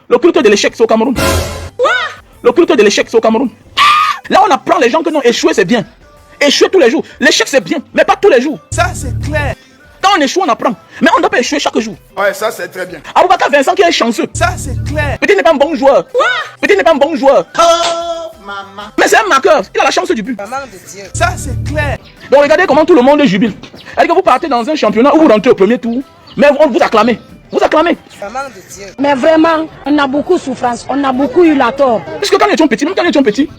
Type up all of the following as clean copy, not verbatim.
Le culte de l'échec, c'est au Cameroun. Le culte de l'échec, c'est au Cameroun. Là, on apprend les gens que non, échouer, c'est bien. Échouer tous les jours. L'échec, c'est bien, mais pas tous les jours. Ça, c'est clair. Quand on échoue, on apprend. Mais on ne doit pas échouer chaque jour. Ouais, ça, c'est très bien. Aboubakar Vincent qui est chanceux. Ça, c'est clair. Peut-être n'est pas un bon joueur. Peut-être n'est pas un bon joueur. Oh, maman. Mais c'est un marqueur. Il a la chance du but. Maman de Dieu. Ça, c'est clair. Donc, regardez comment tout le monde jubile. C'est-à-dire que vous partez dans un championnat où vous rentrez au premier tour, mais on vous acclame. Vous acclamez. Maman de Dieu. Mais vraiment, on a beaucoup de souffrance. On a beaucoup eu la tort. Puisque quand nous étions petits, même quand nous étions petits,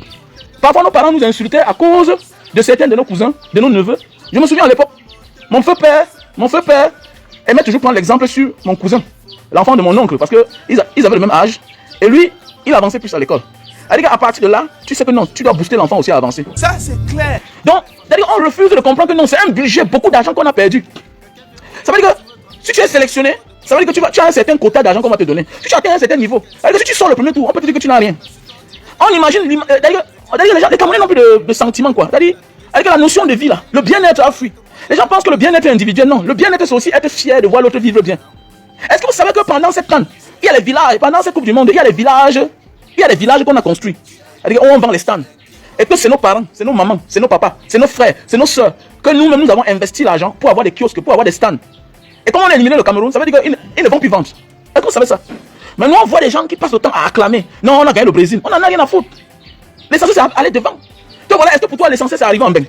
parfois nos parents nous insultaient à cause de certains de nos cousins, de nos neveux. Je me souviens à l'époque, mon feu père aimait toujours prendre l'exemple sur mon cousin, l'enfant de mon oncle, parce qu'ils avaient le même âge. Et lui, il avançait plus à l'école. C'est-à-dire qu'à partir de là, tu sais que non, tu dois booster l'enfant aussi à avancer. Ça, c'est clair. Donc, c'est-à-dire qu'on refuse de comprendre que non, c'est un budget, beaucoup d'argent qu'on a perdu. Ça veut dire que si tu es sélectionné, ça veut dire que tu as un certain quota d'argent qu'on va te donner. Si tu atteins un certain niveau, c'est-à-dire que si tu sors le premier tour, on peut te dire que tu n'as rien. On imagine, d'ailleurs, les Camerounais n'ont plus de sentiments, quoi. C'est-à-dire que la notion de vie, là, le bien-être a fui. Les gens pensent que le bien-être est individuel. Non, le bien-être, c'est aussi être fier de voir l'autre vivre bien. Est-ce que vous savez que pendant cette canne, il y a les villages, pendant cette Coupe du Monde, il y a les villages qu'on a construits. C'est-à-dire qu'on vend les stands. Et que c'est nos parents, c'est nos mamans, c'est nos papas, c'est nos frères, c'est nos soeurs, que nous-mêmes, nous avons investi l'argent pour avoir des kiosques, pour avoir des stands. Et comme on a éliminé le Cameroun, ça veut dire qu'ils ne vont plus vendre. Est-ce que vous savez ça? Maintenant, on voit des gens qui passent le temps à acclamer. Non, on a gagné le Brésil. On n'en a rien à foutre. L'essentiel, c'est aller devant. Donc voilà, est-ce que pour toi, l'essentiel, c'est arriver en bain?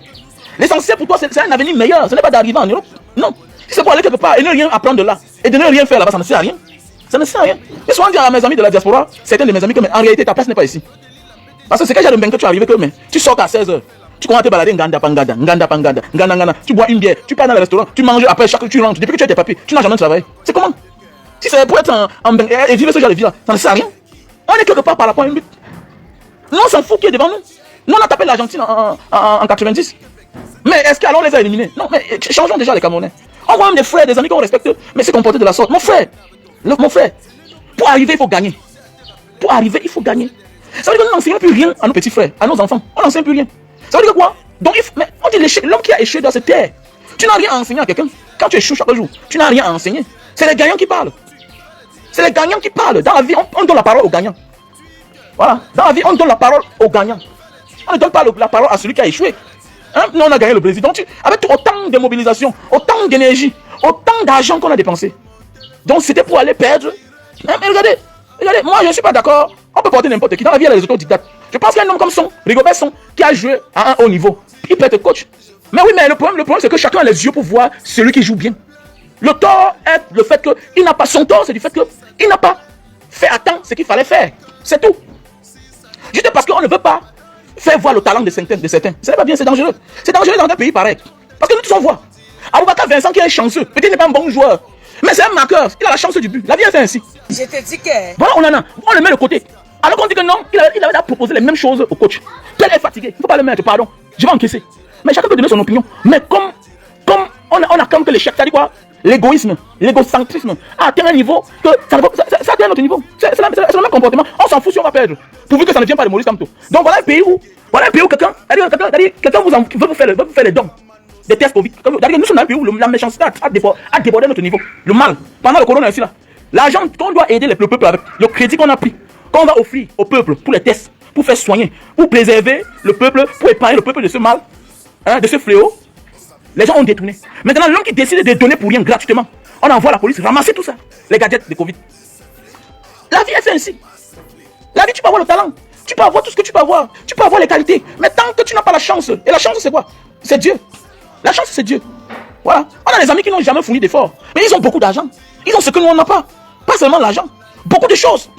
L'essentiel pour toi, c'est un avenir meilleur. Ce n'est pas d'arriver en Europe. Non. Si c'est pour aller quelque part et ne rien apprendre de là, et de ne rien faire là-bas, ça ne sert à rien. Ça ne sert à rien. Et souvent, on dit à mes amis de la diaspora, certains de mes amis, que en réalité, ta place n'est pas ici. Parce que c'est quand j'ai le bain que tu arrives, que tu sors à 16h. Tu commences à te balader, nganda pangada. Tu bois une bière, tu pars dans le restaurant, tu manges après chaque tu rentres. Depuis que tu as tes papiers, tu n'as jamais travaillé. C'est comment? Si c'est pour être en bain et vivre ce genre de vie là, ça ne sert à rien. On est quelque part par rapport à une but. Nous, on s'en fout qui est devant nous. Nous, on a tapé l'Argentine en 90. Mais est-ce qu'alors on les a éliminés? Non, mais changeons déjà les Camerounais. On voit même des frères, des amis qu'on respecte, mais se comporter de la sorte. Mon frère, pour arriver, il faut gagner. Pour arriver, il faut gagner. Ça veut dire que nous n'enseignons plus rien à nos petits frères, à nos enfants. On n'enseigne plus rien. Ça veut dire quoi? Donc, mais on dit l'homme qui a échoué doit se taire. Tu n'as rien à enseigner à quelqu'un. Quand tu échoues chaque jour, tu n'as rien à enseigner. C'est les gagnants qui parlent. C'est les gagnants qui parlent. Dans la vie, on donne la parole aux gagnants. Voilà. Dans la vie, on donne la parole aux gagnants. On ne donne pas la parole à celui qui a échoué. Hein? Nous, on a gagné le Brésil. Donc, avec autant de mobilisation, autant d'énergie, autant d'argent qu'on a dépensé. Donc, c'était pour aller perdre. Hein? Mais regardez, moi, je ne suis pas d'accord. On peut porter n'importe qui. Dans la vie, il y a les autodidactes. Je pense qu'un homme comme Rigobert Song, qui a joué à un haut niveau, il peut être coach. Mais oui, mais le problème c'est que chacun a les yeux pour voir celui qui joue bien. Le tort est le fait qu'il n'a pas son tort, c'est du fait qu'il n'a pas fait à temps ce qu'il fallait faire. C'est tout. Juste parce qu'on ne veut pas faire voir le talent de certains. Ce n'est pas bien, c'est dangereux. C'est dangereux dans un pays pareil. Parce que nous tous on voit. Aboubakar Vincent qui est chanceux, peut-être qu'il n'est pas un bon joueur. Mais c'est un marqueur, il a la chance du but. La vie est fait ainsi. Je te dis que... Voilà, on le met de côté. Alors qu'on dit que non, il avait proposé les mêmes choses au coach. Tel est fatigué, il ne faut pas le mettre, pardon. Je vais encaisser. Mais chacun peut donner son opinion. Mais comme on a comme que l'échec, ça dit quoi? L'égoïsme, l'égocentrisme a atteint un niveau que ça atteint notre niveau. C'est le même comportement. On s'en fout si on va perdre. Pourvu que ça ne vient pas de Maurice Kamto. Donc voilà un pays où quelqu'un veut vous faire les dons. Des tests Covid. Nous sommes dans un pays où la méchanceté a débordé notre niveau. Le mal. Pendant le corona ici là. L'argent qu'on doit aider le peuple avec, le crédit qu'on a pris, qu'on va offrir au peuple pour les tests, pour faire soigner, pour préserver le peuple, pour épargner le peuple de ce mal, de ce fléau, les gens ont détourné. Maintenant, l'homme qui décide de donner pour rien gratuitement, on envoie la police ramasser tout ça, les gadgets de Covid. La vie est fait ainsi. La vie, tu peux avoir le talent, tu peux avoir tout ce que tu peux avoir les qualités, mais tant que tu n'as pas la chance, et la chance c'est quoi? C'est Dieu. La chance c'est Dieu. Voilà. On a des amis qui n'ont jamais fourni d'efforts, mais ils ont beaucoup d'argent. Ils ont ce que nous on n'a pas. Pas seulement l'argent, beaucoup de choses.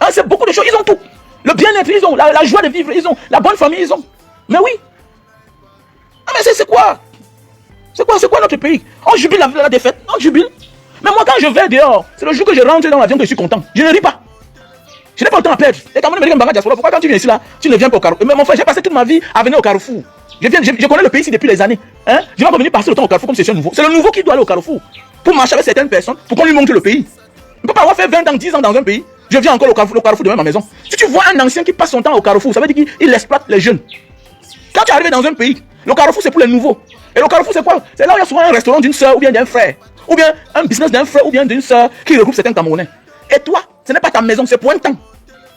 Hein, c'est beaucoup de choses, ils ont tout. Le bien-être, ils ont la joie de vivre, ils ont la bonne famille, ils ont. Mais oui. Ah, mais c'est quoi? C'est quoi notre pays? On jubile la défaite, on jubile. Mais moi, quand je vais dehors, c'est le jour que je rentre dans l'avion que je suis content. Je ne ris pas. Je n'ai pas le temps à perdre. Et quand on me dit pourquoi quand tu viens ici là, tu ne viens pas au Carrefour? Mais mon frère, j'ai passé toute ma vie à venir au Carrefour. Je connais le pays ici depuis des années. Hein? Je vais pas venir passer le temps au Carrefour comme si c'est nouveau. C'est le nouveau qui doit aller au Carrefour. Pour marcher avec certaines personnes, pour qu'on lui montre le pays. On ne peut pas avoir fait 20 ans, 10 ans dans un pays. Je viens encore au Carrefour de même à ma maison. Si tu vois un ancien qui passe son temps au Carrefour, ça veut dire qu'il exploite les jeunes. Quand tu arrives dans un pays, le Carrefour c'est pour les nouveaux. Et le Carrefour c'est quoi? C'est là où il y a souvent un restaurant d'une soeur ou bien d'un frère. Ou bien un business d'un frère ou bien d'une soeur qui regroupe certains Camerounais. Et toi, Ce n'est pas ta maison, c'est pour un temps.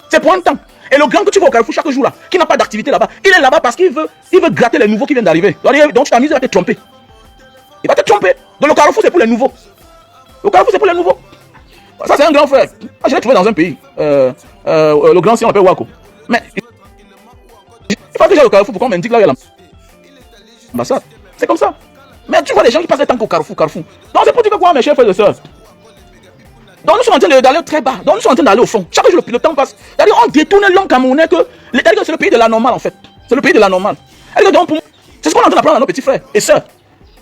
C'est pour un temps. Et le grand que tu vois au Carrefour chaque jour là, qui n'a pas d'activité là-bas, il est là-bas parce qu'il veut gratter les nouveaux qui viennent d'arriver. Donc tu t'amuses, il va te tromper. Il va te tromper. Donc le Carrefour c'est pour les nouveaux. Le Carrefour c'est pour les nouveaux. Ça c'est un grand frère. Je l'ai trouvé dans un pays. Le grand sien on l'appelle Wako. Mais il faut déjà le Carrefour pour qu'on m'indique là où il y a l'ambassade. C'est comme ça. Mais tu vois les gens qui passent le temps au Carrefour. Donc c'est pour dire que quoi mes chers frères et sœurs. Donc nous sommes en train d'aller très bas. Donc nous sommes en train d'aller au fond. Chaque jour le temps passe. C'est-à-dire on détourne l'homme camerounais que c'est le pays de la normale en fait. C'est le pays de la normale. C'est ce qu'on est en train d'apprendre à nos petits frères et sœurs.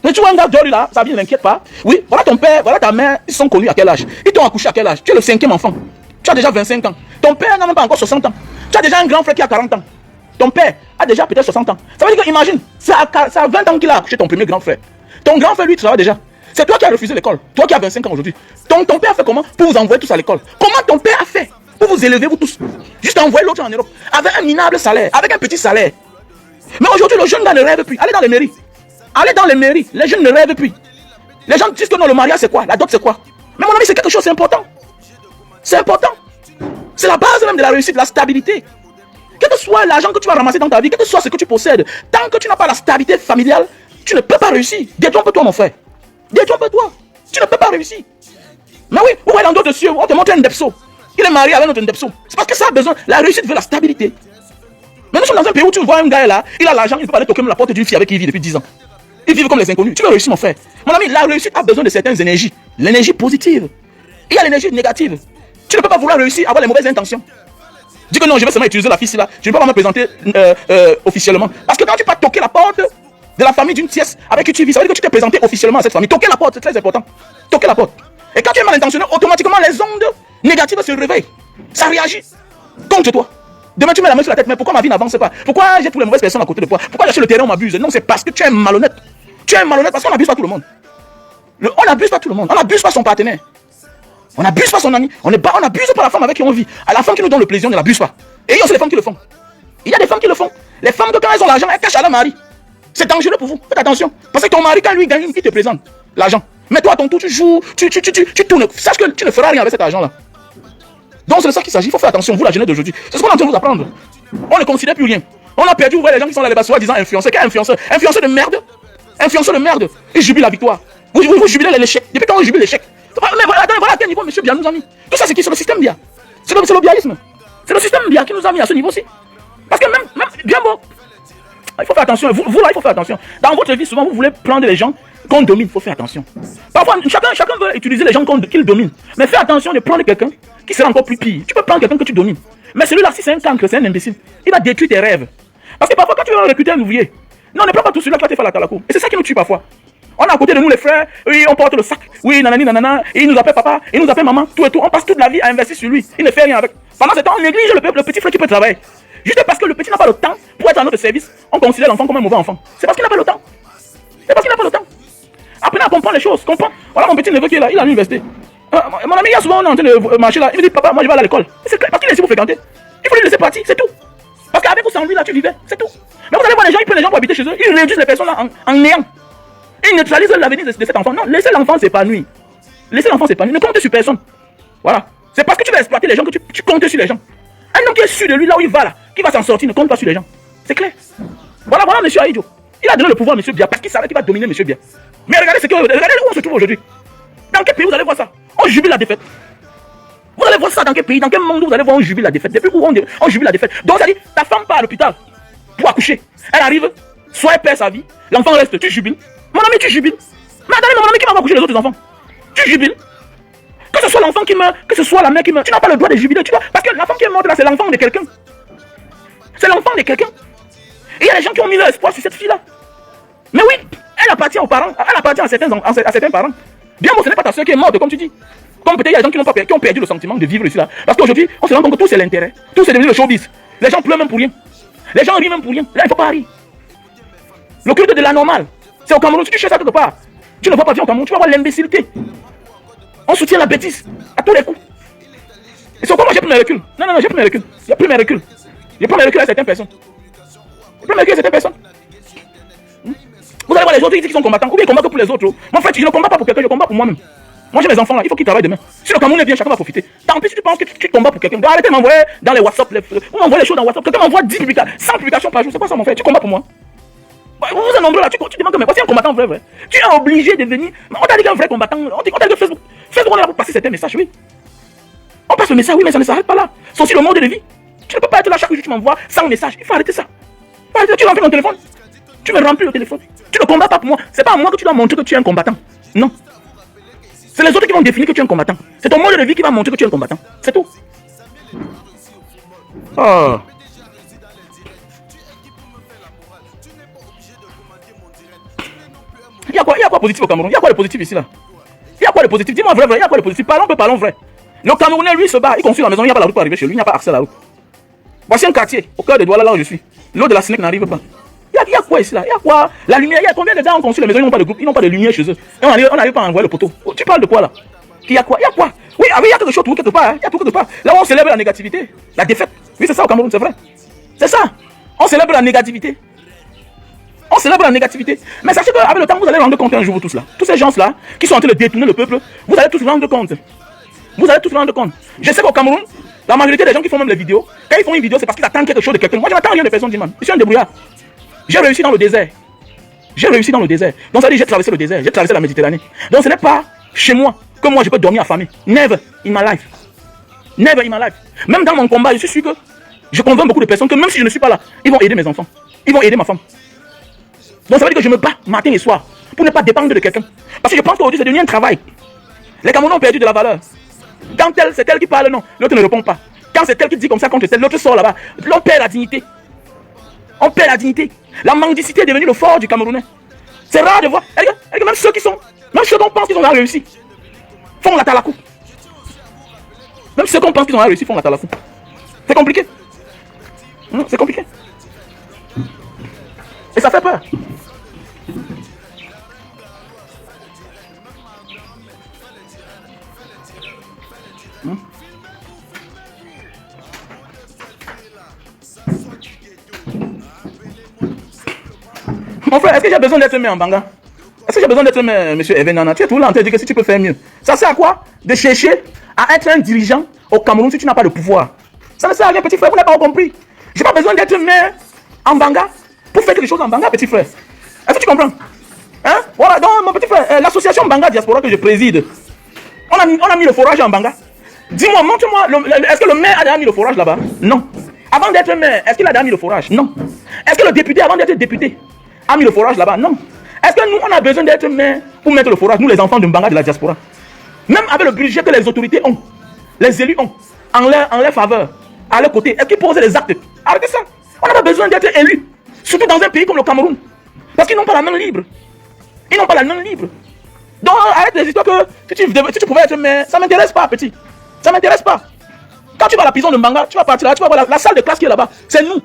Mais tu vois un gars d'or là, sa vie ne l'inquiète pas. Oui, voilà ton père, voilà ta mère, ils sont connus à quel âge? Ils t'ont accouché à quel âge? Tu es le 5e enfant. Tu as déjà 25 ans. Ton père n'a même pas encore 60 ans. Tu as déjà un grand frère qui a 40 ans. Ton père a déjà peut-être 60 ans. Ça veut dire que, imagine, ça a 20 ans qu'il a accouché ton premier grand frère. Ton grand frère, lui, travaille déjà. C'est toi qui as refusé l'école. Toi qui as 25 ans aujourd'hui. Ton père a fait comment pour vous envoyer tous à l'école? Comment ton père a fait pour vous élever, vous tous? Juste envoyer l'autre en Europe. Avec un minable salaire, avec un petit salaire. Mais aujourd'hui, le jeune gars ne rêve plus. Allez dans les mairies. Allez dans les mairies. Les jeunes ne rêvent plus. Les gens disent que non, le mariage c'est quoi? La dot c'est quoi? Mais mon ami, c'est quelque chose, c'est important. C'est important. C'est la base même de la réussite, de la stabilité. Quel que soit l'argent que tu vas ramasser dans ta vie, quel que soit ce que tu possèdes, tant que tu n'as pas la stabilité familiale, tu ne peux pas réussir. Détrompe-toi, mon frère. Détrompe-toi. Tu ne peux pas réussir. Mais oui, où est dans d'autres cieux? On te montre un Ndepso. Il est marié avec notre Ndepso. C'est parce que ça a besoin. La réussite veut la stabilité. Mais nous sommes dans un pays où tu vois un gars là, il a l'argent, il ne peut pas aller toquer la porte d'une fille avec qui il vit depuis 10 ans. Ils vivent comme les inconnus. Tu veux réussir, mon frère? Mon ami, la réussite a besoin de certaines énergies. L'énergie positive. Il y a l'énergie négative. Tu ne peux pas vouloir réussir, avoir les mauvaises intentions. Dis que non, je vais seulement utiliser la fille là. Je ne peux pas me présenter officiellement. Parce que quand tu vas toquer la porte de la famille d'une tiers avec qui tu vis, ça veut dire que tu t'es présenté officiellement à cette famille. Toquer la porte, c'est très important. Toquer la porte. Et quand tu es mal intentionné, automatiquement les ondes négatives se réveillent. Ça réagit contre toi. Demain tu mets la main sur la tête, mais pourquoi ma vie n'avance pas? Pourquoi j'ai toutes les mauvaises personnes à côté de moi? Pourquoi sur le terrain on m'abuse? Non, c'est parce que tu es malhonnête. Tu es malhonnête parce qu'on n'abuse pas tout le monde. On n'abuse pas tout le monde. On n'abuse pas son partenaire. On n'abuse pas son ami. On n'abuse pas la femme avec qui on vit. À la femme qui nous donne le plaisir, on ne l'abuse pas. Et il y a aussi les femmes qui le font. Il y a des femmes qui le font. Les femmes, quand elles ont l'argent, elles cachent à leur mari. C'est dangereux pour vous. Faites attention. Parce que ton mari, quand lui gagne, il te présente l'argent. Mais toi, à ton tour, tu joues, tu tournes. Sache que tu ne feras rien avec cet argent-là. Donc c'est de ça qu'il s'agit. Il faut faire attention, vous, la jeunesse d'aujourd'hui. C'est ce qu'on est en train de vous apprendre. On ne considère plus rien. On a perdu, vous voyez les gens qui sont là, les bas, soi-disant influenceurs. Quel influenceur? Influenceur de merde. Influenceur de merde. Ils jubilent la victoire. Vous jubilez l'échec. Depuis quand on jubile l'échec? Mais voilà à quel niveau M. Bia nous a mis. Tout ça, c'est qui? C'est le système Bia. C'est le biaïsme. C'est le système Bia qui nous a mis à ce niveau-ci. Parce que même bien beau. Il faut faire attention. Vous là, il faut faire attention. Dans votre vie, souvent, vous voulez prendre les gens qu'on domine. Il faut faire attention. Parfois, chacun veut utiliser les gens qu'il domine. Mais fais attention de prendre quelqu'un qui sera encore plus pire. Tu peux prendre quelqu'un que tu domines. Mais celui-là, si c'est un cancre, c'est un imbécile, il va détruire tes rêves. Parce que parfois, quand tu veux recruter un ouvrier, non, ne prends pas tout celui-là qui va te faire la calaco. Et c'est ça qui nous tue parfois. On est à côté de nous, les frères, oui, on porte le sac, oui, nanani, nanana, et il nous appelle papa, il nous appelle maman, tout et tout. On passe toute la vie à investir sur lui. Il ne fait rien avec. Pendant ce temps, on néglige le petit frère qui peut travailler. Juste parce que le petit n'a pas le temps pour être à notre service, on considère l'enfant comme un mauvais enfant. C'est parce qu'il n'a pas le temps. C'est parce qu'il n'a pas le temps. Apprenez à comprendre les choses, comprends. Voilà mon petit neveu qui est là, il est à l'université. Mon ami, il y a souvent, on est en train de marcher là, il me dit, papa, moi je vais aller à l'école. C'est clair, parce qu'il est ici pour fréquenter. Il faut lui laisser partir, c'est tout. Parce qu'avec ou sans lui, là, tu vivais, c'est tout. Mais vous allez voir les gens, ils prennent les gens pour habiter chez eux, ils réduisent les personnes là en néant. Ils neutralisent l'avenir de cet enfant. Non, laissez l'enfant s'épanouir. Laissez l'enfant s'épanouir, ne comptez sur personne. Voilà. C'est parce que tu vas exploiter les gens que tu comptes sur les gens. Un homme qui est sûr de lui, là où il va, là, qui va s'en sortir, ne compte pas sur les gens. C'est clair. Voilà, monsieur Aïdjo. Il a donné le pouvoir à monsieur Bia parce qu'il savait qu'il va dominer monsieur Bia. Mais regardez où on se trouve aujourd'hui. Dans quel pays vous allez voir ça? On jubile la défaite. Vous allez voir ça dans quel pays, dans quel monde vous allez voir on jubile la défaite. Depuis où on jubile la défaite. Donc ça dit, ta femme part à l'hôpital pour accoucher. Elle arrive, soit elle perd sa vie, l'enfant reste, tu jubiles. Mon ami, tu jubiles. Mais attendez, mon ami qui va accoucher les autres enfants. Tu jubiles. Que ce soit l'enfant qui meurt, que ce soit la mère qui meurt, tu n'as pas le droit de jubiler, tu vois. Parce que l'enfant qui est mort là, c'est l'enfant de quelqu'un. C'est l'enfant de quelqu'un. Et il y a des gens qui ont mis leur espoir sur cette fille-là. Mais oui, elle appartient aux parents, elle appartient à certains parents. Bien bon, ce n'est pas ta soeur qui est morte, comme tu dis. Comme peut-être il y a des gens qui ont perdu le sentiment de vivre ici là. Parce qu'aujourd'hui, on se rend compte que tout c'est l'intérêt. Tout c'est devenu le showbiz. Les gens pleurent même pour rien. Les gens rient même pour rien. Là, il ne faut pas rire. Le culte de la normale. C'est au Cameroun. Si tu cherches ça quelque part, tu ne vas pas vivre au Cameroun. Tu vas voir l'imbécilité. On soutient la bêtise à tous les coups. Et c'est pourquoi moi j'ai pris mes reculs. Non, j'ai pris mes reculs. J'ai pris mes reculs. J'ai pris mes reculs à certaines personnes. J'ai pris mes reculs à certaines personnes. Vous allez voir les autres qui sont combattants. Ou bien ils combattent pour les autres. Moi, en fait, je ne combats pas pour quelqu'un, je combats pour moi-même. Moi j'ai mes enfants là, il faut qu'ils travaillent demain. Si le Cameroun est bien, chacun va profiter. Tant pis si tu penses que tu combats pour quelqu'un. Arrêtez de m'envoyer dans les WhatsApp, vous m'envoyez les choses dans WhatsApp. Quelqu'un m'envoie 10 publications, 100 publications par jour. C'est quoi ça mon frère? Tu combats pour moi? Vous êtes nombreux là, tu demandes que mais voici un combattant vrai. Tu es obligé de venir. On t'a dit qu'un vrai combattant, on t'a dit que Facebook on est là pour passer certains messages, oui. On passe le message, oui, mais ça ne s'arrête pas là. C'est aussi le mode de vie. Tu ne peux pas être là chaque jour, tu m'envoies 100 messages. Il faut arrêter ça. Tu remplis mon téléphone. Tu me remplis le téléphone. Tu ne combats pas pour moi. C'est pas à moi que tu dois montrer que tu es un combattant. Non. C'est les autres qui vont définir que tu es un combattant. C'est ton mode de vie qui va montrer que tu es un combattant. C'est tout. Oh. Il y a quoi positif au Cameroun? Il y a quoi de positif ici là? Il y a quoi de positif? Dis-moi vrai, il y a quoi de positif? Parlons vrai. Le Camerounais, lui, se bat. Il construit la maison, il n'y a pas la route pour arriver chez lui. Il n'y a pas accès à la route. Voici un quartier, au cœur de Douala, là où je suis. L'eau de la Sénèque n'arrive pas. Il y a quoi ici là? Il y a quoi? La lumière, il y a combien de gars ont construit les maisons? Ils n'ont pas de groupe, ils n'ont pas de lumière chez eux. Et on n'arrive pas à envoyer le poteau. Tu parles de quoi là? Il y a quoi? Oui, il y a quelque chose tout quelque part. Il y a tout quelque part. Là où on célèbre la négativité, la défaite. Oui, c'est ça au Cameroun, c'est vrai. C'est ça. On célèbre la négativité. On célèbre la négativité. Mais sachez qu'avec le temps, vous allez rendre compte un jour, vous tous là. Tous ces gens-là qui sont en train de détourner le peuple, vous allez tous vous rendre compte. Vous allez tous vous rendre compte. Je sais qu'au Cameroun, la majorité des gens qui font même les vidéos, quand ils font une vidéo, c'est parce qu'ils attendent quelque chose de quelqu'un. Moi, je n'attends rien de personne, dis-moi. Je suis un débrouillard. J'ai réussi dans le désert. Donc ça dit, j'ai traversé le désert, j'ai traversé la Méditerranée. Donc ce n'est pas chez moi que moi je peux dormir affamé. Never in my life. Never in my life. Même dans mon combat, je suis sûr que je convainc beaucoup de personnes que même si je ne suis pas là, ils vont aider mes enfants. Ils vont aider ma femme. Donc ça veut dire que je me bats matin et soir pour ne pas dépendre de quelqu'un. Parce que je pense qu'aujourd'hui c'est devenu un travail. Les Camerounais ont perdu de la valeur. Quand c'est elle qui parle, non, l'autre ne répond pas. Quand c'est elle qui dit comme ça contre elle, l'autre sort là-bas. On perd la dignité. On perd la dignité. La mendicité est devenue le fort du Camerounais. C'est rare de voir. Même ceux qu'on pense qu'ils ont réussi, font la talakou. Même ceux qu'on pense qu'ils ont réussi font la talakou. C'est compliqué. C'est compliqué. Et ça fait peur. Mon frère, est-ce que j'ai besoin d'être aimé en Banga? Est-ce que j'ai besoin d'être aimé, monsieur Evenana? Tu es tout là en train de dire que si tu peux faire mieux. Ça sert à quoi? De chercher à être un dirigeant au Cameroun si tu n'as pas de pouvoir. Ça ne sert à rien, petit frère, vous n'avez pas compris. Je n'ai pas besoin d'être maire en Banga pour faire quelque chose en Banga, petit frère. Est-ce que tu comprends? Hein? Voilà, donc mon petit frère, l'association Banga Diaspora que je préside, on a mis le forage en Banga. Dis-moi, montre-moi, est-ce que le maire a déjà mis le forage là-bas? Non. Avant d'être maire, est-ce qu'il a déjà mis le forage? Non. Est-ce que le député, avant d'être député, a mis le forage là-bas? Non. Est-ce que nous, on a besoin d'être maire pour mettre le forage, nous les enfants de Mbanga de la diaspora? Même avec le budget que les autorités ont, les élus ont, en leur faveur, à leur côté, est-ce qu'ils posent les actes? Arrêtez ça. On n'a pas besoin d'être élus, surtout dans un pays comme le Cameroun. Parce qu'ils n'ont pas la main libre. Ils n'ont pas la main libre. Donc arrête les histoires que si tu pouvais être maire, ça ne m'intéresse pas, petit. Ça ne m'intéresse pas. Quand tu vas à la prison de Mbanga, tu vas partir là, tu vas voir la salle de classe qui est là-bas. C'est nous,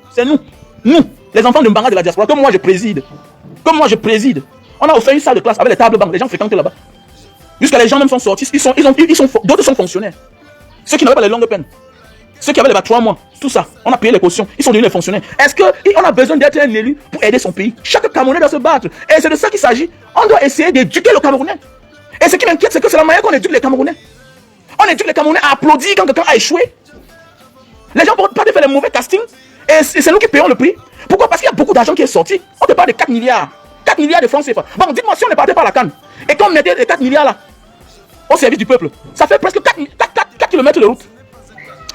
les enfants de Mbanga de la diaspora, que moi je préside. On a offert une salle de classe avec les tables banques, les gens fréquentent là-bas. Jusqu'à les gens même sont sortis, d'autres sont fonctionnaires. Ceux qui n'avaient pas les longues peines, ceux qui avaient les 3 mois, tout ça, on a payé les cautions, ils sont devenus les fonctionnaires. Est-ce qu'on a besoin d'être un élu pour aider son pays? Chaque Camerounais doit se battre. Et c'est de ça qu'il s'agit. On doit essayer d'éduquer le Camerounais. Et ce qui m'inquiète, c'est que c'est la manière qu'on éduque les Camerounais. On éduque les Camerounais à applaudir quand quelqu'un a échoué. Les gens ne peuvent pas faire les mauvais castings. Et c'est nous qui payons le prix. Pourquoi? Parce qu'il y a beaucoup d'argent qui est sorti. On te parle de 4 milliards. 4 milliards de francs CFA. Bon, dites-moi si on ne partait pas la canne. Et qu'on mettait les 4 milliards là au service du peuple, ça fait presque 4 km de route.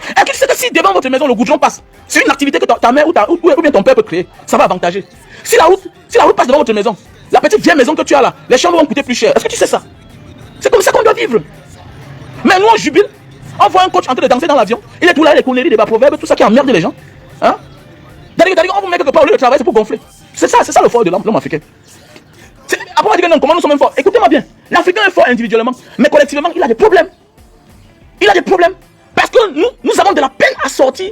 Est-ce que tu sais que si devant votre maison le goudron passe, c'est une activité que ta mère ou bien ton père peut créer, ça va avantager. Si la route passe devant votre maison, la petite vieille maison que tu as là, les chambres vont coûter plus cher. Est-ce que tu sais ça? C'est comme ça qu'on doit vivre. Mais nous on jubile, on voit un coach en train de danser dans l'avion, il est tout là, les conneries, des bas proverbes, tout ça qui emmerde les gens. Hein? On vous met quelque part au lieu de travailler, c'est pour gonfler. C'est ça le fort de l'homme africain. Après on va dire que non, comment nous sommes même forts? Écoutez-moi bien, l'Africain est fort individuellement, mais collectivement il a des problèmes. Parce que nous avons de la peine à sortir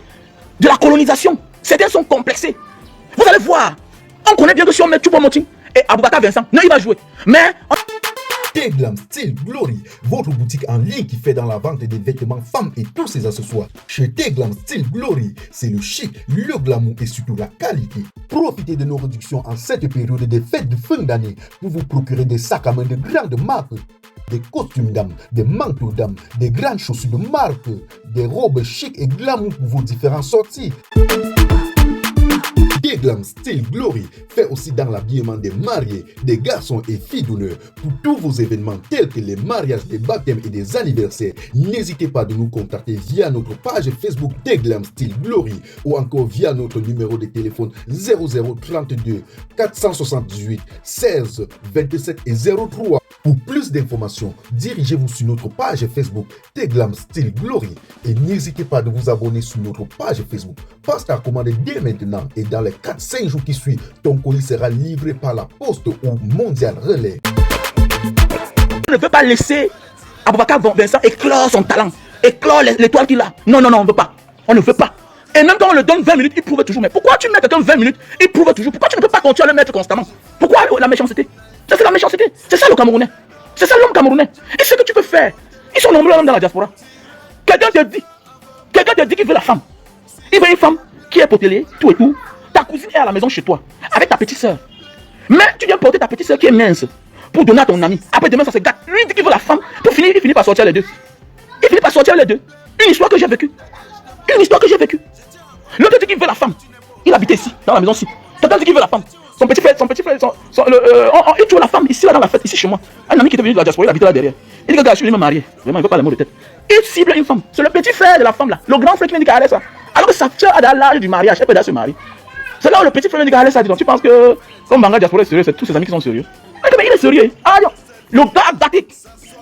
de la colonisation. Certains sont complexés. Vous allez voir, on connaît bien que si on met Choupo-Moting et Aboubakar Vincent, non, il va jouer. Mais Teglam Style Glory, votre boutique en ligne qui fait dans la vente des vêtements femmes et tous ses accessoires. Chez Teglam Style Glory, c'est le chic, le glamour et surtout la qualité. Profitez de nos réductions en cette période des fêtes de fin d'année pour vous procurer des sacs à main de grandes marques, des costumes dames, des manteaux dames, des grandes chaussures de marque, des robes chic et glamour pour vos différentes sorties. Teglam Style Glory fait aussi dans l'habillement des mariés, des garçons et filles d'honneur. Pour tous vos événements tels que les mariages, des baptêmes et des anniversaires, n'hésitez pas de nous contacter via notre page Facebook Teglam Style Glory ou encore via notre numéro de téléphone 0032 478 16 27 et 03. Pour plus d'informations, dirigez-vous sur notre page Facebook Teglam Style Glory et n'hésitez pas de vous abonner sur notre page Facebook. Passe ta commande dès maintenant et dans les 4-5 jours qui suivent, ton colis sera livré par la poste ou Mondial Relais. On ne veut pas laisser Aboubacar Vincent éclore son talent, éclore l'étoile qu'il a. Non, non, non, on ne veut pas. On ne veut pas. Et même quand on le donne 20 minutes, il prouve toujours. Mais pourquoi tu mets quelqu'un 20 minutes, il prouve toujours? Pourquoi tu ne peux pas continuer à le mettre constamment? Pourquoi la méchanceté? Ça, c'est la méchanceté. C'est ça le Camerounais. C'est ça l'homme camerounais. Et ce que tu peux faire, ils sont nombreux dans la diaspora. Quelqu'un te dit qu'il veut la femme. Il veut une femme qui est potelier, tout et tout. Ta cousine est à la maison chez toi, avec ta petite soeur. Mais tu viens porter ta petite soeur qui est mince pour donner à ton ami. Après demain, ça se gâte. Lui, il dit qu'il veut la femme. Pour finir, il finit par sortir les deux. Il finit par sortir les deux. Une histoire que j'ai vécue. Une histoire que j'ai vécue. L'autre dit qu'il veut la femme. Il habitait ici, dans la maison-ci. Quelqu'un dit qu'il veut la femme. Son petit frère, il trouve la femme ici, là, dans la fête, ici, chez moi. Un ami qui était venu de la diaspora, il habitait là derrière. Il dit que gars, je suis venu me marier. Vraiment, il ne veut pas les mots de tête. Il cible une femme. C'est le petit frère de la femme là. Le grand frère qui vient dire qu'elle est ça. Alors que sa soeur a l'âge du mariage, elle peut déjà se marier. C'est là où le petit frère vient dire qu'elle est ça. Donc tu penses que, comme Banga Diaspora est sérieux, c'est tous ses amis qui sont sérieux. Mais il est sérieux. Ah, le gars a daté.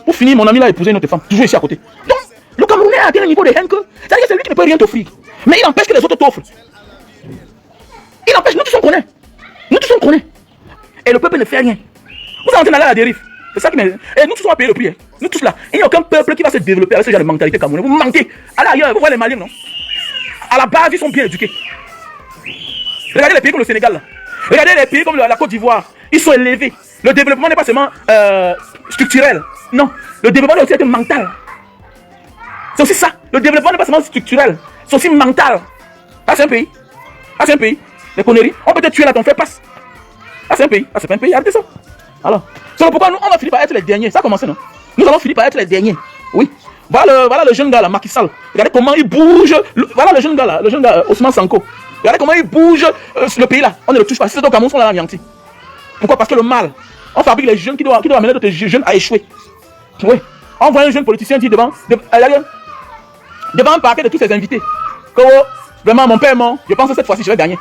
Pour finir, mon ami là a épousé une autre femme, toujours ici à côté. Donc, le Camerounais a atteint un niveau de haine que, c'est-à-dire que c'est lui qui ne peut rien t'offrir. Mais il empêche que les autres t'offrent. Il empêche, nous tous on connaît. Nous tous on connaît. Et le peuple ne fait rien. Vous êtes en train d'aller à la dérive. C'est ça qui m'est. Et nous tous on va payer le prix. Hein. Nous tous là. Il n'y a aucun peuple qui va se développer avec ce genre de mentalité camerounaise. Vous manquez. Allez ailleurs, vous voyez les Maliens, non? À la base, ils sont bien éduqués. Regardez les pays comme le Sénégal là. Regardez les pays comme la Côte d'Ivoire. Ils sont élevés. Le développement n'est pas seulement structurel. Non. Le développement est aussi mental. C'est aussi ça. Le développement n'est pas seulement structurel. C'est aussi mental. Ah, c'est un pays. Ah, c'est un pays. Les conneries. On peut te tuer là, ton frère passe. Ah, c'est un pays. Ah, c'est pas un pays. Arrêtez ça. Alors, c'est pourquoi nous, on va finir par être les derniers. Ça a commencé, non? Nous allons finir par être les derniers. Oui. Voilà le jeune gars là, Macky Sall. Regardez comment il bouge. Voilà le jeune gars là, Ousmane Sanko. Regardez comment il bouge le pays là. On ne le touche pas. Si c'est au Cameroun, on l'a anéanti. Pourquoi? Parce que le mal. On fabrique les jeunes qui doivent amener d'autres jeunes à échouer. Oui. On voit un jeune politicien dire devant un parquet de tous ses invités que oh, vraiment mon père est mort. Je pense que cette fois-ci je vais gagner.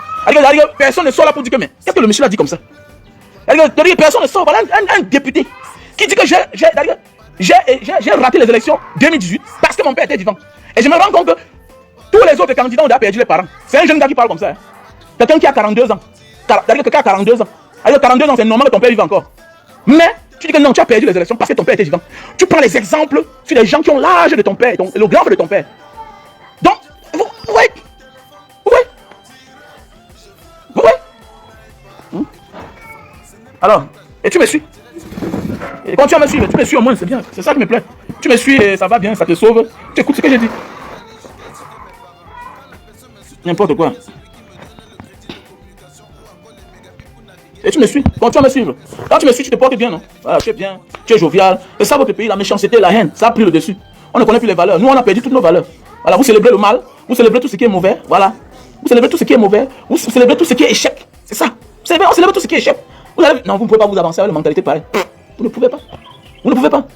Personne ne sort là pour dire que mais qu'est-ce que le monsieur a dit comme ça? Personne ne sort. Voilà un député qui dit que j'ai raté les élections 2018 parce que mon père était vivant. Et je me rends compte que tous les autres candidats ont déjà perdu les parents. C'est un jeune gars qui parle comme ça. Hein. Quelqu'un qui a 42 ans. Quelqu'un qui a 42 ans. Alors 42 ans, c'est normal que ton père vive encore. Mais tu dis que non, tu as perdu les élections parce que ton père était vivant. Tu prends les exemples sur les gens qui ont l'âge de ton père, le grand frère de ton père. Donc, vous voyez. Alors, et tu me suis. Et quand tu vas me suivre, tu me suis au moins, c'est bien. C'est ça qui me plaît. Tu me suis et ça va bien, ça te sauve. Tu écoutes ce que j'ai dit. N'importe quoi. Et tu me suis. Quand tu vas me suivre. Quand tu me suis, tu te portes bien, non? Voilà, tu es bien. Tu es jovial. C'est ça votre pays, la méchanceté, la haine. Ça a pris le dessus. On ne connaît plus les valeurs. Nous, on a perdu toutes nos valeurs. Voilà, vous célébrez le mal. Vous célébrez tout ce qui est mauvais. Voilà. Vous célébrez tout ce qui est mauvais. Vous célébrez tout ce qui est échec. C'est ça. On célèbre tout ce qui est échec. Non, vous ne pouvez pas vous avancer avec la mentalité pareille. Vous ne pouvez pas. Vous ne pouvez pas.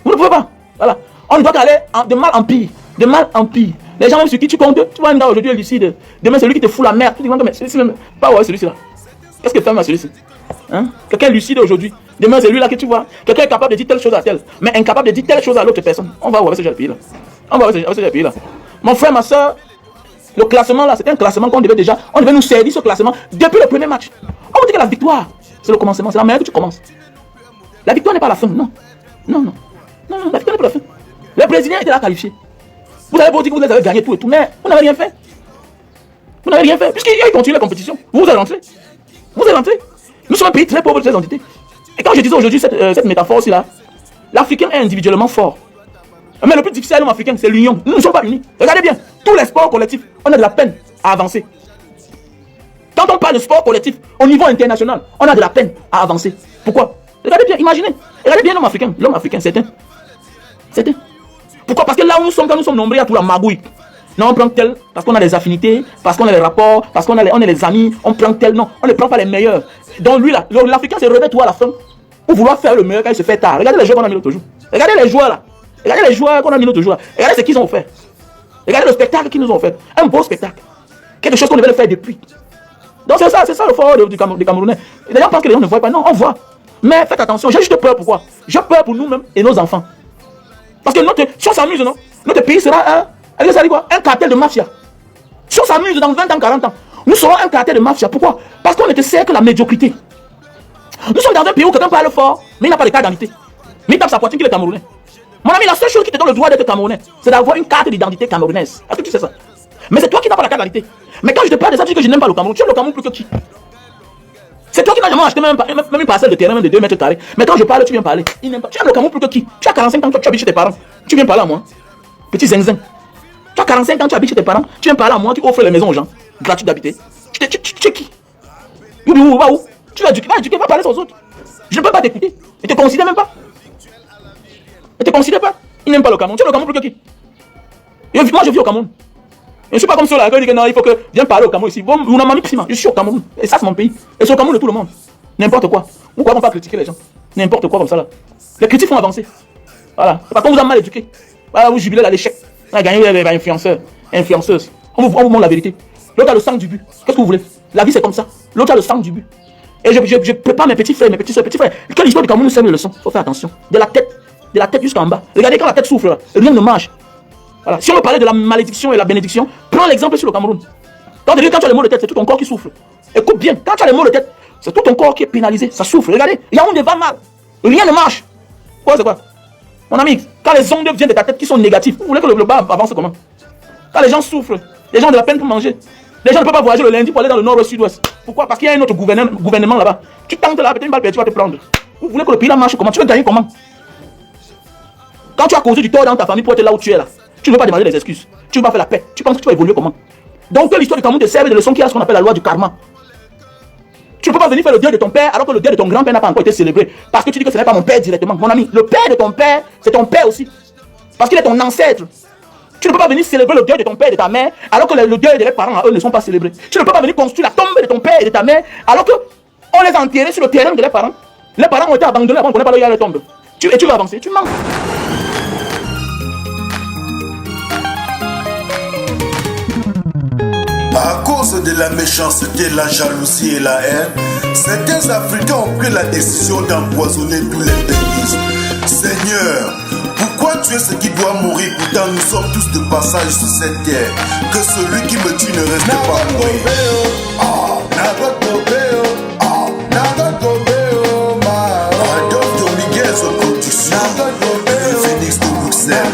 Vous ne pouvez pas. Voilà. On ne doit qu'aller de mal en pire. De mal en pire. Les gens même sur qui tu comptes, tu vois un gars aujourd'hui est lucide. Demain, c'est lui qui te fout la merde. Tu dis, mais celui-ci même. Pas ouais, celui-ci là. Qu'est-ce que tu fais à celui-ci? Hein? Quelqu'un est lucide aujourd'hui. Demain, c'est lui là que tu vois. Quelqu'un est capable de dire telle chose à tel, mais incapable de dire telle chose à l'autre personne. On va voir avec ce genre de pays là. On va voir avec ce genre de pays là. Mon frère, ma soeur, le classement là, c'était un classement qu'on devait déjà. On devait nous servir ce classement depuis le premier match. On dit que la victoire, c'est le commencement, c'est la manière que tu commences. La victoire n'est pas la fin, non. Non, la victoire n'est pas la fin. Les Brésiliens étaient là qualifiés. Vous avez beau dire que vous les avez gagnés tout et tout, mais vous n'avez rien fait. Vous n'avez rien fait, puisqu'ils continuent la compétition. Vous allez rentrer. Vous allez rentrer. Nous sommes un pays très pauvre de ces entités. Et quand je disais aujourd'hui cette métaphore aussi là, L'Africain est individuellement fort. Mais le plus difficile à l'homme africain, c'est l'union. Nous ne sommes pas unis. Regardez bien, tous les sports collectifs, on a de la peine à avancer. Quand on parle de sport collectif au niveau international, on a de la peine à avancer. Pourquoi? Regardez bien, imaginez. Regardez bien l'homme africain. L'homme africain, c'est un. C'est un. Pourquoi? Parce que là où nous sommes, quand nous sommes nombreux, il y a tout la magouille. Non, on prend tel, parce qu'on a des affinités, parce qu'on a les rapports, parce qu'on on est les amis, on prend tel. Non, on ne prend pas les meilleurs. Donc lui, là, l'Africain se réveille tout à la fin pour vouloir faire le meilleur quand il se fait tard. Regardez les joueurs qu'on a mis l'autre jour. Regardez les joueurs là. Regardez les joueurs qu'on a mis l'autre jour. Regardez ce qu'ils ont fait. Regardez le spectacle qu'ils nous ont fait. Un beau spectacle. Quelque chose qu'on devait le faire depuis. Donc c'est ça le fort des Camerounais. Les gens pensent que les gens ne voient pas. Non, on voit. Mais faites attention, j'ai juste peur. Pourquoi? J'ai peur pour nous-mêmes et nos enfants. Parce que si on s'amuse, non, notre pays sera un cartel de mafia. Si on s'amuse dans 20 ans, 40 ans, nous serons un cartel de mafia. Pourquoi? Parce qu'on ne te sert que la médiocrité. Nous sommes dans un pays où quelqu'un parle fort, mais il n'a pas de carte d'identité. Mais il tape sa poitrine qu'il est Camerounais. Mon ami, la seule chose qui te donne le droit d'être Camerounais, c'est d'avoir une carte d'identité camerounaise. Est-ce que tu sais ça? Mais c'est toi qui n'as pas la carte d'identité. Mais quand je te parle de ça, tu dis que je n'aime pas le Cameroun. Tu aimes le Cameroun plus que qui? C'est toi qui n'as jamais acheté même une parcelle de terrain même de 2 mètres carrés. Mais quand je parle, tu viens parler. Il n'aime pas. Tu aimes le Cameroun plus que qui? Tu as 45 ans, tu habites chez tes parents. Tu viens parler à moi. Petit zinzin. Tu as 45 ans, tu habites chez tes parents. Tu viens parler à moi, tu offres les maisons aux gens. Gratuit d'habiter. Tu es qui? Où? Tu vas éduquer, va parler aux autres. Je ne peux pas t'écouter. Ne te considère même pas. Ne te considère pas. Il n'aime pas le Cameroun. Tu aimes le Cameroun plus que qui? Moi, je vis au Cameroun. Je ne suis pas comme ceux-là qui disent que non, il faut que viens parler au Cameroun ici. Bon, je suis au Cameroun. Et ça, c'est mon pays. Et c'est au Cameroun de tout le monde. N'importe quoi. Pourquoi on ne va pas critiquer les gens? N'importe quoi comme ça là. Les critiques font avancer. Voilà. Par contre, vous avez mal éduqué. Voilà, vous jubilez à l'échec. On a gagné les influenceurs, influenceuses. On vous montre la vérité. L'autre a le sang du but. Qu'est-ce que vous voulez? La vie, c'est comme ça. L'autre a le sang du but. Et je prépare mes petits frères, mes petites soeurs, petits frères. Que l'histoire du Cameroun nous serve une leçon. Il faut faire attention. De la tête jusqu'en bas. Regardez quand la tête souffle là, rien ne marche. Voilà. Si on veut parler de la malédiction et la bénédiction, prends l'exemple sur le Cameroun. Quand tu as les maux de tête, c'est tout ton corps qui souffle. Écoute bien, quand tu as les maux de tête, c'est tout ton corps qui est pénalisé, ça souffle. Regardez, Yaoundé va mal. Rien ne marche. Quoi, c'est quoi? Mon ami, quand les ondes viennent de ta tête qui sont négatives, vous voulez que le bas avance comment? Quand les gens souffrent, les gens ont de la peine pour manger. Les gens ne peuvent pas voyager le lundi pour aller dans le nord ou le sud-ouest. Pourquoi? Parce qu'il y a un autre gouvernement là-bas. Tu tentes là, peut-être une balle perdue, tu vas te prendre. Vous voulez que le pays là marche comment? Tu veux gagner comment? Quand tu as causé du tort dans ta famille pour être là où tu es là, tu ne veux pas demander des excuses. Tu ne veux pas faire la paix. Tu penses que tu vas évoluer comment? Donc l'histoire du Cameroun te sert de leçon qui a ce qu'on appelle la loi du karma. Tu ne peux pas venir faire le deuil de ton père alors que le deuil de ton grand-père n'a pas encore été célébré. Parce que tu dis que ce n'est pas mon père directement. Mon ami, le père de ton père, c'est ton père aussi. Parce qu'il est ton ancêtre. Tu ne peux pas venir célébrer le deuil de ton père et de ta mère alors que le deuil de leurs parents, eux, ne sont pas célébrés. Tu ne peux pas venir construire la tombe de ton père et de ta mère alors qu'on les a enterrés sur le terrain de leurs parents. Les parents ont été abandonnés avant qu'on ne connaît pas là où il y a leur tombe. Et tu vas avancer, tu mens. À cause de la méchanceté, la jalousie et la haine, certains Africains ont pris la décision d'empoisonner tous les bénismes. Seigneur, pourquoi tu es ce qui doit mourir? Pourtant nous sommes tous de passage sur cette terre. Que celui qui me tue ne reste pas mourir. Adolphe Domiguez aux productions, le Phoenix de Bruxelles.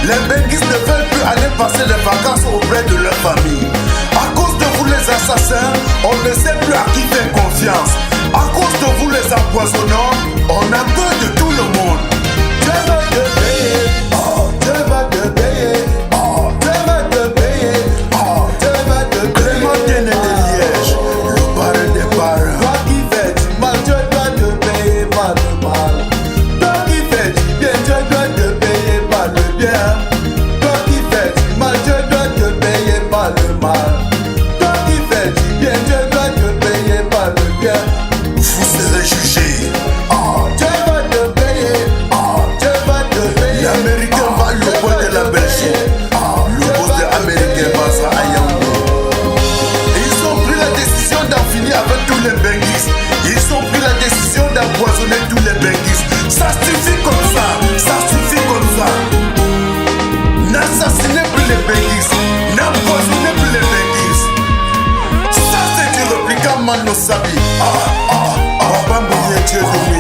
Les béguistes ne veulent plus aller passer les vacances auprès de leur famille. À cause de vous les assassins, on ne sait plus à qui faire confiance. À cause de vous les empoisonnants, on a peur de tout le monde. Dieu va te payer, oh, Dieu va te payer, oh, Dieu va te payer, oh, Dieu va te payer. Clémentine de Liège, le parrain des parrains. Toi qui fais du mal, Dieu doit te payer par le mal. Toi qui fais du bien, Dieu doit te payer par le bien. Toi qui fais du mal, Dieu doit te payer par le mal. Toi qui fais du bien, Dieu doit te payer par le bien. Vous serez jugés. Oh, Dieu va te payer. Oh, Dieu va Sabi. Papa Mbouye, tu es devenu